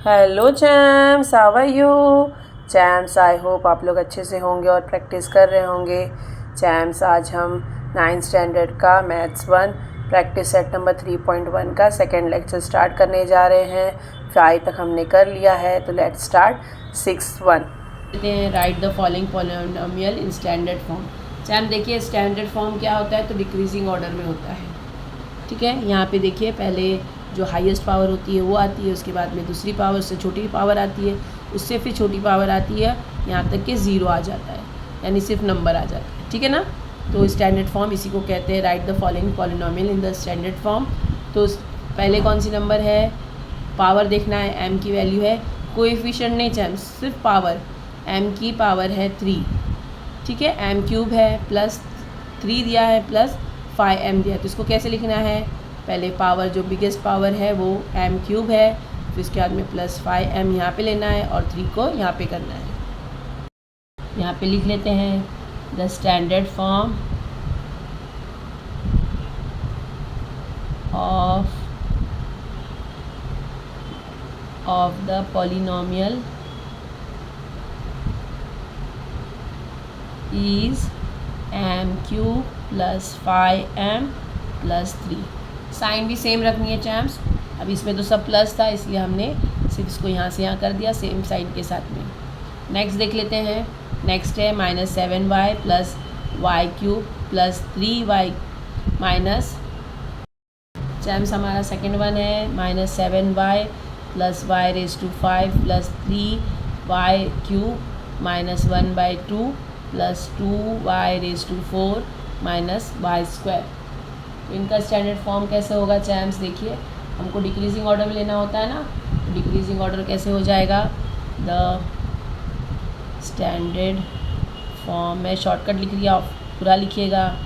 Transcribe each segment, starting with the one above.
Hello champs, how are you? Champs, I hope आप लोग अच्छे से होंगे और प्रैक्टिस कर रहे होंगे। चैम्स, आज हम 9th स्टैंडर्ड का मैथ्स 1 प्रैक्टिस सेट नंबर 3.1 का सेकेंड लेक्चर स्टार्ट करने जा रहे हैं। 5 तक हमने कर लिया है, तो let's start 6.1। Right the following polynomial in standard form. Charm देखिए, स्टैंडर्ड फॉर्म क्या होता है, तो डिक्रीजिंग ऑर्डर में होता है। ठीक है, यहाँ पे देखिए, पहले जो हाईएस्ट पावर होती है वो आती है, उसके बाद में दूसरी पावर, उससे छोटी पावर आती है, उससे फिर छोटी पावर आती है, यहाँ तक कि 0 आ जाता है, यानी सिर्फ नंबर आ जाता है। ठीक है ना, तो स्टैंडर्ड फॉर्म इसी को कहते हैं, right the following polynomial in the standard form. तो पहले कौन सी नंबर है, पावर देखना है, m की वैल्यू है, कोएफिशिएंट नहीं चाहिए, सिर्फ पावर, m की पावर है 3। ठीक है, m³ है प्लस 3 दिया है प्लस 5m दिया है, तो इसको कैसे लिखना है, पहले पावर जो बिगेस्ट पावर है वो m³ है, फिर इसके बाद में प्लस 5m यहाँ पे लेना है और 3 को यहाँ पे करना है। यहाँ पे लिख लेते हैं the standard form of the polynomial is m³ plus 5m plus 3। Sign भी सेम रखनी है चैम्स। अब इसमें तो सब प्लस था, इसलिए हमने सिर्फ इसको यहाँ से यहाँ कर दिया सेम साइन के साथ में। नेक्स्ट देख लेते हैं। नेक्स्ट है -7y plus y³ plus 3y minus, चैम्स हमारा सेकेंड वन है -7y plus y⁵5 plus 3y³ minus 1/2 plus 2y⁴ minus y²। तो इनका स्टैंडर्ड फॉर्म कैसे होगा चैम्स, देखिए, हमको डिक्रीजिंग ऑर्डर में लेना होता है ना, तो डिक्रीजिंग ऑर्डर कैसे हो जाएगा, द स्टैंडर्ड फॉर्म में शॉर्टकट लिख लिया, पूरा लिखिएगा,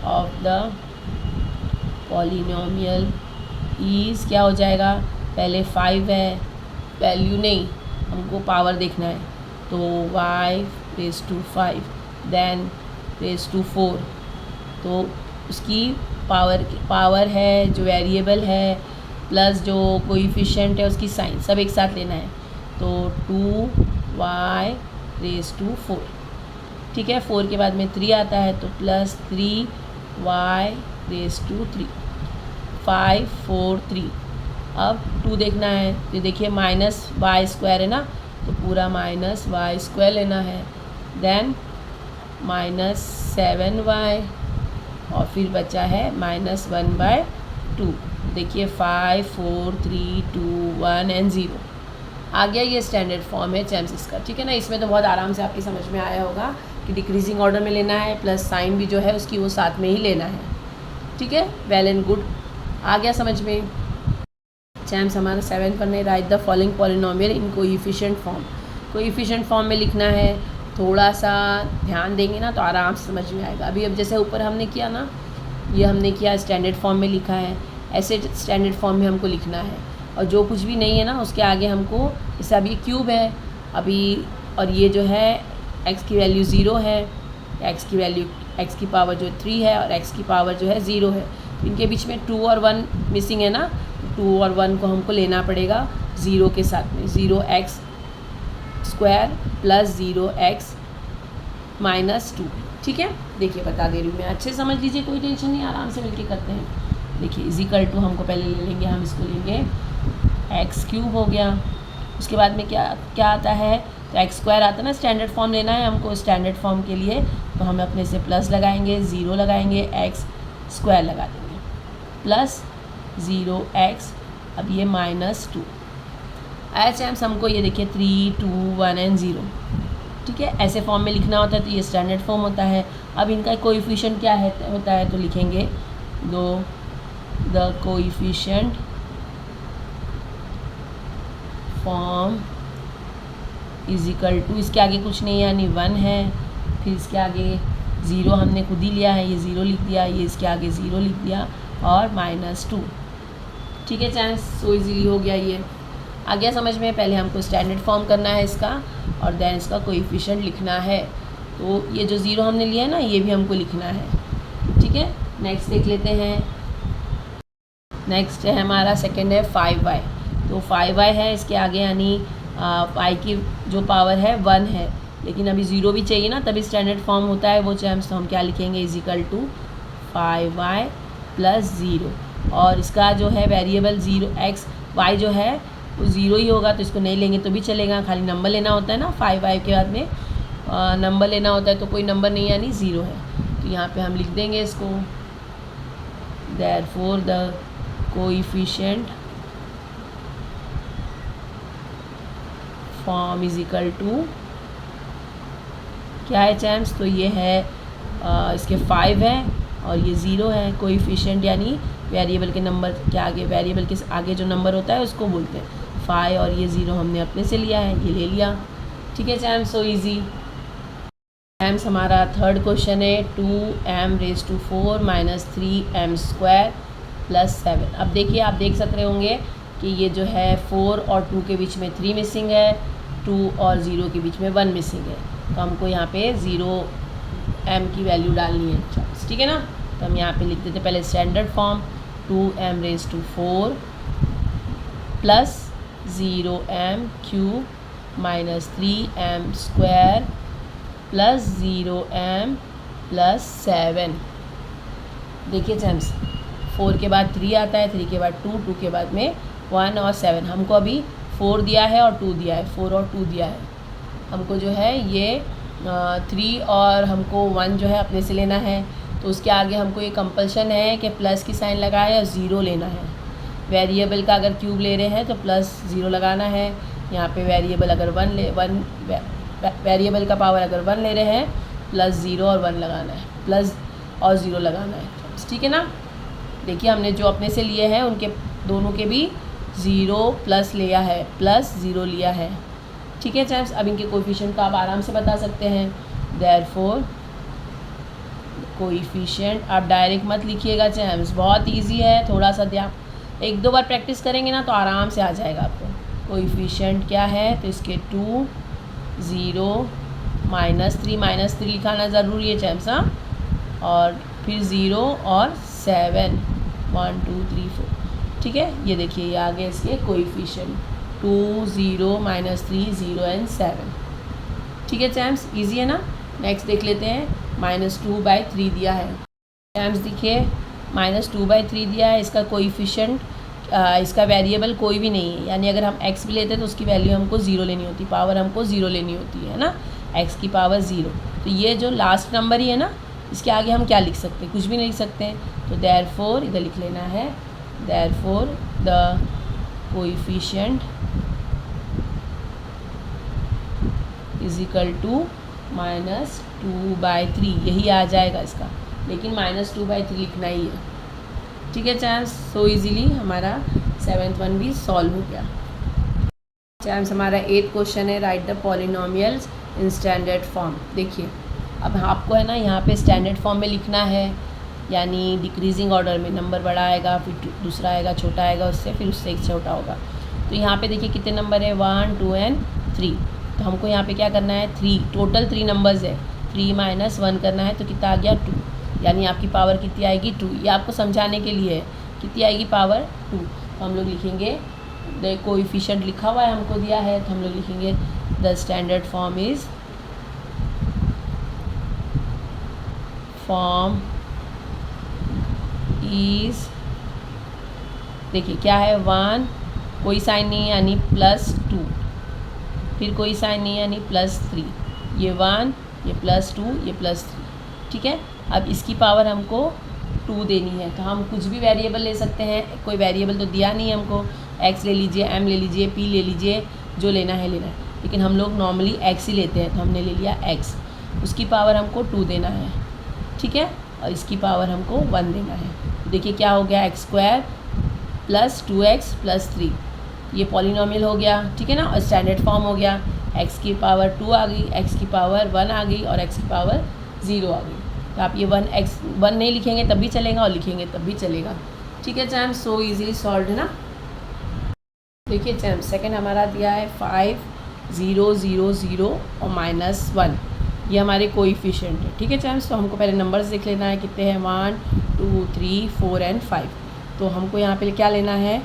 ऑफ द पॉलिनोमियल इज़ क्या हो जाएगा, पहले 5 है, वैल्यू नहीं, हमको पावर देखना है, तो y⁵5 देन ⁴, तो उसकी पावर है जो वेरिएबल है प्लस जो कोएफिशिएंट है उसकी साइन सब एक साथ लेना है, तो 2y⁴। ठीक है, 4 के बाद में 3 आता है, तो प्लस 3y⁵ 5 4 3। अब 2 देखना है, तो देखिए -y² है ना, तो पूरा -y² लेना है, देन -7y और फिर बचा है -1/2। देखिए 5 4 3 2 1 एंड 0 आ गया। ये स्टैंडर्ड फॉर्म है चैम्स इसका। ठीक है ना, इसमें तो बहुत आराम से आपकी समझ में आया होगा कि डिक्रीजिंग ऑर्डर में लेना है, प्लस साइन भी जो है उसकी वो साथ में ही लेना है। ठीक है, वेल एंड गुड, आ गया समझ में। चैम्स हमारा 7 पढ़ने, right the following polynomial in coefficient form. Coefficient form में लिखना है, थोड़ा सा ध्यान देंगे ना तो आराम से समझ में आएगा। अभी अब जैसे ऊपर हमने किया ना, ये हमने किया स्टैंडर्ड फॉर्म में लिखा है, ऐसे स्टैंडर्ड फॉर्म में हमको लिखना है, और जो कुछ भी नहीं है ना उसके आगे हमको, जैसे अभी क्यूब है अभी, और ये जो है x की वैल्यू 0 है, x की वैल्यू x की पावर जो 3 है और x की पावर जो है 0 है, तो इनके बीच में 2 और 1 मिसिंग है ना, तो 2 और 1 को हमको लेना पड़ेगा 0 के साथ में, 0x² प्लस 0x माइनस 2। ठीक है, देखिए बता दे रही हूँ मैं, अच्छे समझ लीजिए, कोई टेंशन नहीं, आराम से मिलके करते हैं। देखिए = हमको पहले ले लेंगे, हम इसको लेंगे x³ हो गया, उसके बाद में क्या क्या आता है, तो x² आता है ना, स्टैंडर्ड फॉर्म लेना है हमको स्टैंडर्ड फॉर्म के लिए, तो हम अपने से प्लस लगाएंगे, 0 लगाएंगे, x² लगा देंगे, प्लस 0x, अब ये -2 आया चैम्स हमको। ये देखिए 3 2 1 एंड 0। ठीक है, ऐसे फॉर्म में लिखना होता है, तो ये स्टैंडर्ड फॉर्म होता है। अब इनका कोएफिशिएंट क्या है होता है, तो लिखेंगे द कोएफिशिएंट फॉर्म = इसके आगे कुछ नहीं यानी 1 है, फिर इसके आगे 0 हमने खुद ही लिया है, ये 0 लिख दिया, ये इसके आगे 0 लिख दिया और -2। ठीक है चैम्स, सो इजीली हो गया। ये आ गया समझ में। पहले हमको स्टैंडर्ड फॉर्म करना है इसका, और देन इसका कोएफिशिएंट लिखना है, तो ये जो 0 हमने लिया है ना, ये भी हमको लिखना है। ठीक है, नेक्स्ट देख लेते हैं। नेक्स्ट है हमारा सेकेंड है 5y। तो 5y है इसके आगे, यानी y की जो पावर है 1 है, लेकिन अभी 0 भी चाहिए ना, तभी स्टैंडर्ड फॉर्म होता है वो चैम्स। तो हम क्या लिखेंगे, is equal to 5y plus 0, और इसका जो है वेरिएबल 0 x y जो है वो 0 ही होगा, तो इसको नहीं लेंगे तो भी चलेगा, खाली नंबर लेना होता है ना, 5y के बाद में नंबर लेना होता है, तो कोई नंबर नहीं यानी 0 है। तो यहाँ पे हम लिख देंगे इसको, therefore the coefficient form is equal to क्या है चैम्स, तो ये है इसके 5 है और ये 0 है। कोएफिशिएंट यानी वेरिएबल के नंबर के आगे, वेरिएबल के आगे जो नंबर होता है उसको बोलते हैं 5, और ये 0 हमने अपने से लिया है, ये ले लिया। ठीक है चैम्स, सो इजी। चैम्स हमारा थर्ड क्वेश्चन है 2m⁴ - 3m² + 7। अब देखिए, आप देख सकते होंगे कि ये जो है 4 और 2 के बीच में 3 मिसिंग है, 2 और 0 के बीच में 1 मिसिंग है, तो हमको यहाँ पे 0m की वैल्यू डालनी है। ठीक है ना, तो हम यहाँ पे लिख देते पहले standard form 2m⁴ plus 0m³ - 3m² plus 0m plus 7। देखिए चैम्स, 4 के बाद 3 आता है, 3 के बाद 2, 2 के बाद में 1 और 7। हमको अभी 4 दिया है और 2 दिया है, 4 और 2 दिया है। हमको जो है ये 3 और हमको 1 जो है अपने से लेना है, तो उसके आगे हमको ये कंपल्शन है कि प्लस की साइन लगाए और 0 लेना है। वेरिएबल का अगर क्यूब ले रहे हैं तो प्लस 0 लगाना है। यहाँ पे वेरिएबल अगर वेरिएबल का पावर अगर 1 ले रहे हैं, प्लस 0 और 1 लगाना है, प्लस और 0 लगाना है। ठीक है ना, देखिए हमने जो अपने से लिए हैं उनके दोनों के भी 0 प्लस लिया है, प्लस 0 लिया है। ठीक है चैम्स, अब इनके कोएफिशिएंट को आप आराम से बता सकते हैं। देयरफॉर कोएफिशिएंट, आप डायरेक्ट मत लिखिएगा चैम्स, बहुत इजी है, थोड़ा सा ध्यान, 1-2 बार प्रैक्टिस करेंगे ना तो आराम से आ जाएगा आपको। कोएफिशिएंट क्या है, तो इसके 2, 0, -3 लिखाना ज़रूरी है चैम्स, हाँ, और फिर 0 और 7, 1 2 3 4। ठीक है, ये देखिए ये आ गए इसके कोएफिशिएंट 2, 0, -3, 0 एंड 7। ठीक है चैम्स, इजी है ना। नेक्स्ट देख लेते हैं, -2/3 दिया है चैम्स। देखिए -2/3 दिया है, इसका कोएफिशिएंट इसका वेरिएबल कोई भी नहीं है, यानी अगर हम x भी लेते हैं तो उसकी वैल्यू हमको 0 लेनी होती, पावर हमको 0 लेनी होती है ना, x की पावर 0। तो ये जो लास्ट नंबर ही है ना, इसके आगे हम क्या लिख सकते हैं, कुछ भी नहीं लिख सकते हैं। तो देयरफॉर इधर लिख लेना है, therefore the coefficient is equal to -2/3, यही आ जाएगा इसका, लेकिन -2/3 लिखना ही है। ठीक है चैम्स, सो इजीली हमारा 7th वन भी सॉल्व हो गया। चैम्स हमारा 8th क्वेश्चन है, right the polynomials in standard form. देखिए अब आपको है ना यहाँ पे स्टैंडर्ड फॉर्म में लिखना है, यानी डिक्रीजिंग ऑर्डर में, नंबर बड़ा आएगा, फिर दूसरा आएगा, छोटा आएगा उससे, फिर उससे एक छोटा होगा। तो यहाँ पे देखिए कितने नंबर है, 1, 2 एंड 3। तो हमको यहाँ पे क्या करना है, 3, टोटल 3 नंबर्स है, 3 - 1 करना है, तो कितना आ गया 2, यानी आपकी पावर कितनी आएगी 2। ये आपको समझाने के लिए है, कितनी आएगी पावर 2। तो हम लोग लिखेंगे, द कोएफिशिएंट लिखा हुआ है हमको दिया है, तो हम लोग लिखेंगे द स्टैंडर्ड फॉर्म इज़ देखिए क्या है, 1, कोई साइन नहीं है यानी +2, फिर कोई साइन नहीं है यानी +3, ये 1, ये +2, ये +3। ठीक है, अब इसकी पावर हमको 2 देनी है, तो हम कुछ भी वेरिएबल ले सकते हैं, कोई वेरिएबल तो दिया नहीं है हमको, x ले लीजिए, m ले लीजिए, p ले लीजिए, जो लेना है लेना है, लेकिन हम लोग नॉर्मली x ही लेते हैं, तो हमने ले लिया x, उसकी पावर हमको 2 देना है। ठीक है, और इसकी पावर हमको 1 देना है। तो देखिए क्या हो गया, x² + 2x + 3, ये पॉलिनोमियल हो गया। ठीक है ना, और स्टैंडर्ड फॉर्म हो गया, x की पावर 2 आ गई, x की पावर 1 आ गई और x की पावर 0 आ गई। तो आप ये 1 नहीं लिखेंगे तब भी चलेगा और लिखेंगे तब भी चलेगा। ठीक है चैम्स, सो इजीली सॉल्व है ना। देखिए चैम्स, सेकंड हमारा दिया है 5, 0, 0, 0 और -1, ये हमारे कोएफिशिएंट है। ठीक है चैम्स, तो हमको पहले नंबर्स देख लेना है, कितने हैं, 1, 2, 3, 4 एंड 5। तो हमको यहाँ पे क्या लेना है,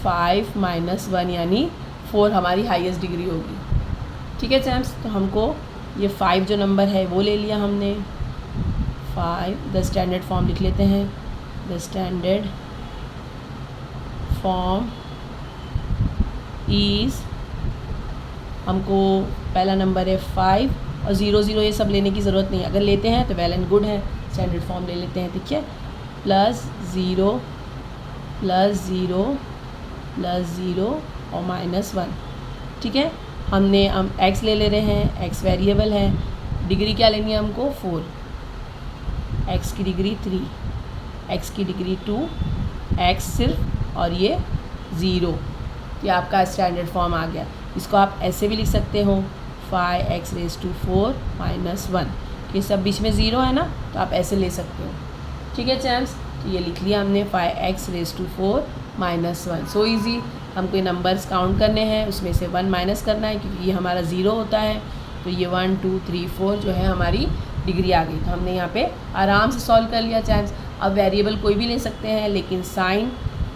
5 माइनस 1 यानी 4 हमारी हाईएस्ट डिग्री होगी। ठीक है चैम्स, तो हमको ये 5 जो नंबर है वो ले लिया हमने। 5 द स्टैंडर्ड फॉर्म लिख लेते हैं। द स्टैंडर्ड फॉर्म इज़, हमको पहला नंबर है 5 और 0 0 ये सब लेने की ज़रूरत नहीं है, अगर लेते हैं तो वेल एंड गुड है, स्टैंडर्ड फॉर्म ले लेते हैं। ठीक है, +0 +0 +0 और -1। ठीक है, हम x ले ले रहे हैं, x वेरिएबल है, डिग्री क्या लेनी है हमको 4, x की डिग्री 3, x की डिग्री 2, x सिर्फ और ये 0। ये आपका स्टैंडर्ड फॉर्म आ गया। इसको आप ऐसे भी लिख सकते हो 5x⁴ -1, ये सब बीच में 0 है ना, तो आप ऐसे ले सकते हो। ठीक है चैम्स, तो ये लिख लिया हमने 5x⁴ -1। सो ईज़ी, हमको ये नंबर्स काउंट करने हैं, उसमें से 1 माइनस करना है क्योंकि ये हमारा 0 होता है, तो ये 1 2 3 4 जो है हमारी डिग्री आ गई। तो हमने यहाँ पे आराम से सॉल्व कर लिया चैम्स। अब वेरिएबल कोई भी ले सकते हैं, लेकिन साइन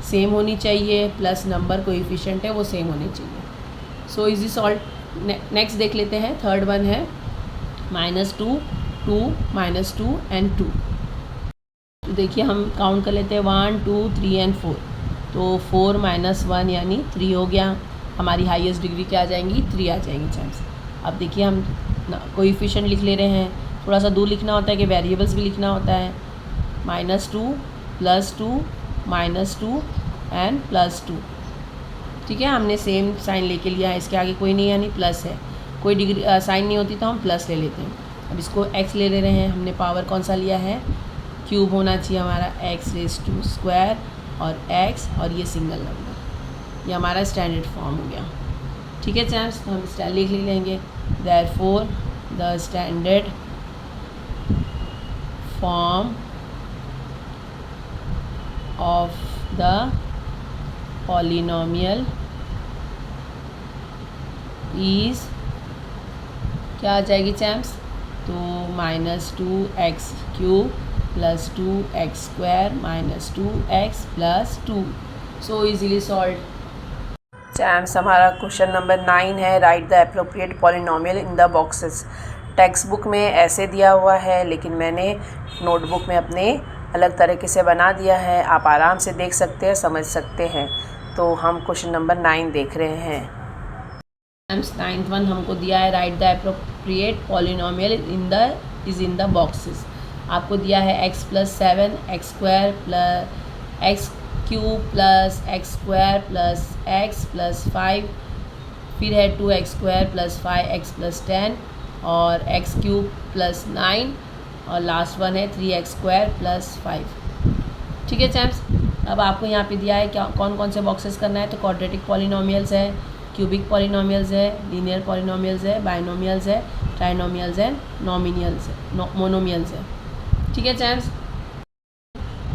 सेम होनी चाहिए, प्लस नंबर कोएफिशिएंट है वो सेम होने चाहिए। So easy solve. नेक्स्ट देख लेते हैं, थर्ड वन है -2 2 -2 एंड 2। तो देखिए हम काउंट कर लेते हैं 1 2 3 एंड 4। तो 4 -1 यानी 3 हो गया। हमारी हाईएस्ट डिग्री क्या आ जाएंगी, 3 आ जाएंगी चैम्स। अब देखिए हम कोएफिशिएंट लिख ले रहे हैं, थोड़ा सा दूर लिखना होता है कि वेरिएबल्स भी लिखना होता है। -2 +2 -2 एंड +2। ठीक है, हमने सेम साइन लेके लिया है, इसके आगे कोई नहीं यानी प्लस है, कोई डिग्री साइन नहीं होती तो हम प्लस ले लेते हैं। अब इसको x ले रहे हैं, हमने पावर कौन सा लिया है, क्यूब होना चाहिए हमारा x² और x और ये सिंगल नंबर, ये हमारा स्टैंडर्ड फॉर्म हो गया। ठीक है चैम्स, तो हम स्टैंड लिख लेंगे, therefore the standard form of the polynomial is, क्या आ जाएगी चैम्स, तो -2x³ + 2x² - 2x + 2। सो ईजीली सॉल्व। चैम्स, हमारा क्वेश्चन नंबर 9 है, right the appropriate polynomial in the boxes. Text book में ऐसे दिया हुआ है, लेकिन मैंने नोटबुक में अपने अलग तरीके से बना दिया है, आप आराम से देख सकते हैं, समझ सकते हैं। तो हम क्वेश्चन नंबर 9 देख रहे हैं। नाइन्थ वन हमको दिया है, right the appropriate polynomial in the boxes. आपको दिया है x + 7 x² + x³ + x² + x + 5, फिर है 2x² + 5x + 10 और x³ + 9 और लास्ट वन है 3x² + 5। ठीक है चैम्स, अब आपको यहाँ पे दिया है क्या कौन कौन से बॉक्सेस करना है, तो क्वाड्रेटिक पॉलिनोमियल्स है, क्यूबिक पॉलिनोमियल्स है, लीनियर पॉलिनोमियल्स है, बाइनोमियल्स है, ट्राइनोमियल्स है, नॉमिनियल्स है, मोनोमियल्स है। ठीक है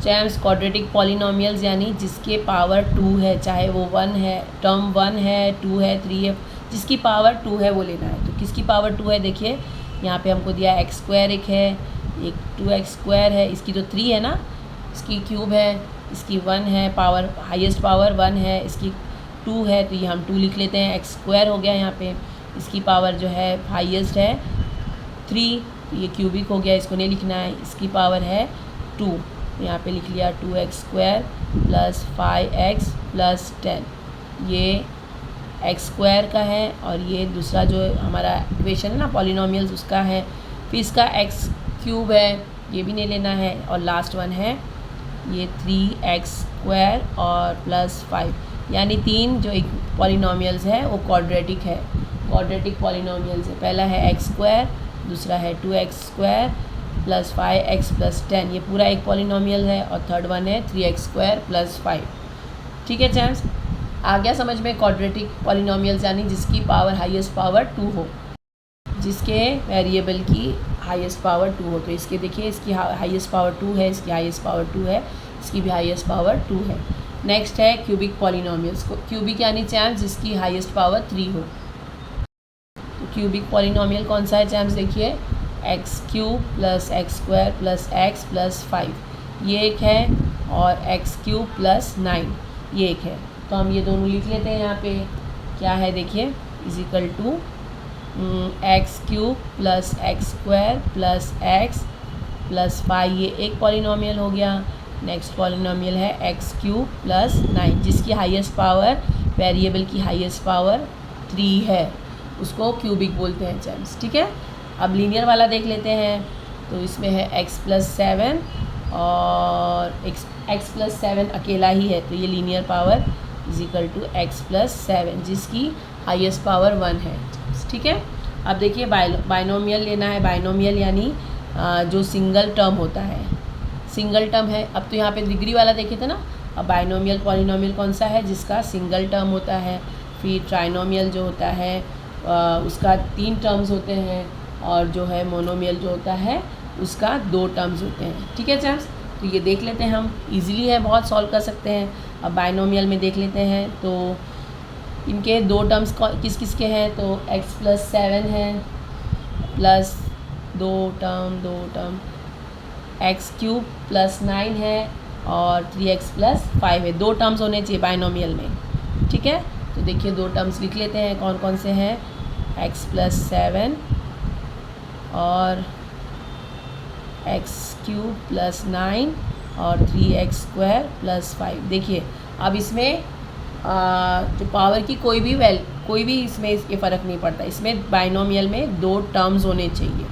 चैम्स, क्वाड्रेटिक पॉलिनोमियल्स यानी जिसके पावर 2 है, चाहे वो 1 है, टर्म 1 है, 2 है, 3 है, जिसकी पावर 2 है वो लेना है। तो किसकी पावर 2 है, देखिए यहाँ पे हमको दिया है x² एक है, एक 2x² है, इसकी तो 3 है ना, इसकी क्यूब है, इसकी 1 है, पावर हाईएस्ट पावर 1 है, इसकी 2 है, तो ये हम 2 लिख लेते हैं, x² हो गया यहाँ पे, इसकी पावर जो है हाईएस्ट है 3, तो ये क्यूबिक हो गया, इसको नहीं लिखना है, इसकी पावर है 2, तो यहाँ पे लिख लिया 2x² + 5x + 10। ये x² का है और ये दूसरा जो हमारा इक्वेशन है ना पॉलिनोमियल्स उसका है, फिर इसका x³ है, ये भी नहीं लेना है, और लास्ट वन है ये 3x² और +5, यानी 3 जो एक पॉलिनोमियल्स है वो क्वाड्रेटिक है, क्वाड्रेटिक पॉलिनोमियल्स है। पहला है x², दूसरा है 2x² + 5x + 10, ये पूरा एक पॉलिनोमियल है, और थर्ड वन है 3x² + 5। ठीक है चैम्स, आ गया समझ में, क्वाड्रेटिक पॉलिनोमियल्स यानी जिसकी पावर हाईएस्ट पावर 2 हो, जिसके वेरिएबल की हाईएस्ट पावर 2 हो। तो इसके देखिए, इसकी हाईएस्ट पावर 2 है, इसकी हाईएस्ट पावर 2 है, इसकी भी हाईएस्ट पावर 2 है। नेक्स्ट है क्यूबिक पॉलिनोमियल्स को, क्यूबिक यानी चैम्स जिसकी हाईएस्ट पावर 3 हो। तो क्यूबिक पॉलिनोमियल कौन सा है चैम्स, देखिए x³ + x² + x + 5 ये एक है, और x³ + 9 ये एक है। तो हम ये दोनों लिख लेते हैं। यहाँ पे क्या है देखिए, is equal to x cube plus x square plus x plus 5, ये एक पॉलिनोमियल हो गया। नेक्स्ट पॉलिनोमियल है एक्स क्यूब प्लस 9, जिसकी हाईएस्ट पावर, वेरिएबल की हाईएस्ट पावर 3 है, उसको क्यूबिक बोलते हैं चैम्स। ठीक है, अब लीनियर वाला देख लेते हैं। तो इसमें है x प्लस 7 और x प्लस 7 अकेला ही है, तो ये linear power is equal to x plus 7, जिसकी हाईएस्ट पावर 1 है। ठीक है, अब देखिए बाइनोमियल लेना है। बाइनोमियल यानी जो सिंगल टर्म होता है, सिंगल टर्म है। अब तो यहाँ पे डिग्री वाला देखे थे ना। अब बाइनोमियल पॉलिनोमियल कौन सा है, जिसका सिंगल टर्म होता है। फिर ट्राइनोमियल जो होता है उसका 3 टर्म्स होते हैं, और जो है मोनोमियल जो होता है उसका 2 टर्म्स होते हैं। ठीक है चैम्स, तो ये देख लेते हैं हम, इजीली है, बहुत सॉल्व कर सकते हैं। अब बाइनोमियल में देख लेते हैं, तो इनके 2 टर्म्स किस किस के हैं, तो x प्लस 7 है plus 2 term x cube plus 9 है और 3x प्लस 5 है। 2 टर्म्स होने चाहिए बाइनोमियल में। ठीक है, तो देखिए 2 टर्म्स लिख लेते हैं, कौन कौन से हैं, x प्लस 7 और x क्यूब प्लस 9 और 3x स्क्वायर प्लस 5। देखिए अब इसमें जो पावर की कोई भी इसमें ये फ़र्क नहीं पड़ता। इसमें बाइनोमियल में 2 टर्म्स होने चाहिए।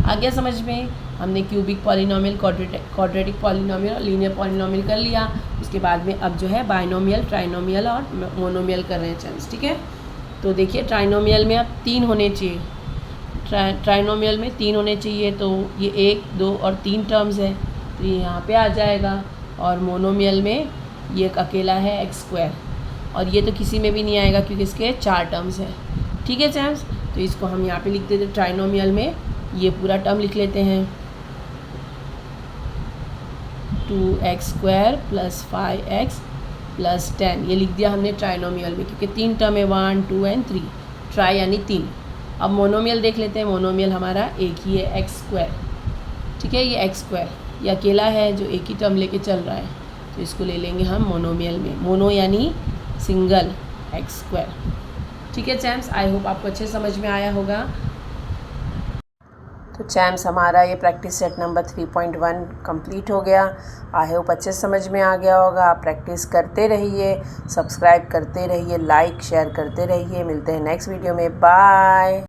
आ गया समझ में। हमने क्यूबिक पॉलिनोमियल, क्वाड्रेटिक पॉलिनोमियल और लीनियर पॉलिनोमियल कर लिया। उसके बाद में अब जो है बाइनोमियल, ट्राइनोमियल और मोनोमियल कर रहे हैं चैम्स। ठीक है, तो देखिए ट्राइनोमियल में अब 3 होने चाहिए। ट्राइनोमियल में 3 होने चाहिए, तो ये 1, 2 और 3 टर्म्स है, तो ये यहाँ पे आ जाएगा। और मोनोमियल में ये एक अकेला है एक्स स्क्वायर, और ये तो किसी में भी नहीं आएगा क्योंकि इसके 4 टर्म्स हैं। ठीक है चैम्स, तो इसको हम यहाँ पे लिख देते हैं। ट्राइनोमियल में ये पूरा टर्म लिख लेते हैं, 2x square plus 5x plus 10, ये लिख दिया हमने ट्राइनोमियल में, क्योंकि 3 टर्म है, 1, 2 एंड 3, ट्राई यानी 3। अब मोनोमियल देख लेते हैं। मोनोमियल हमारा एक ही है, एक्स स्क्वायर। ठीक है, ये एक्स स्क्वायर ये अकेला है जो एक ही टर्म लेके चल रहा है, तो इसको ले लेंगे हम मोनोमियल में। मोनो यानी सिंगल, एक्स स्क्वायर। ठीक है चैम्स, आई होप आपको अच्छे समझ में आया होगा। तो चैम्स हमारा ये प्रैक्टिस सेट नंबर 3.1 कंप्लीट हो गया। आई होप अच्छे समझ में आ गया होगा। आप प्रैक्टिस करते रहिए, सब्सक्राइब करते रहिए, लाइक शेयर करते रहिए। मिलते हैं नेक्स्ट वीडियो में। बाय।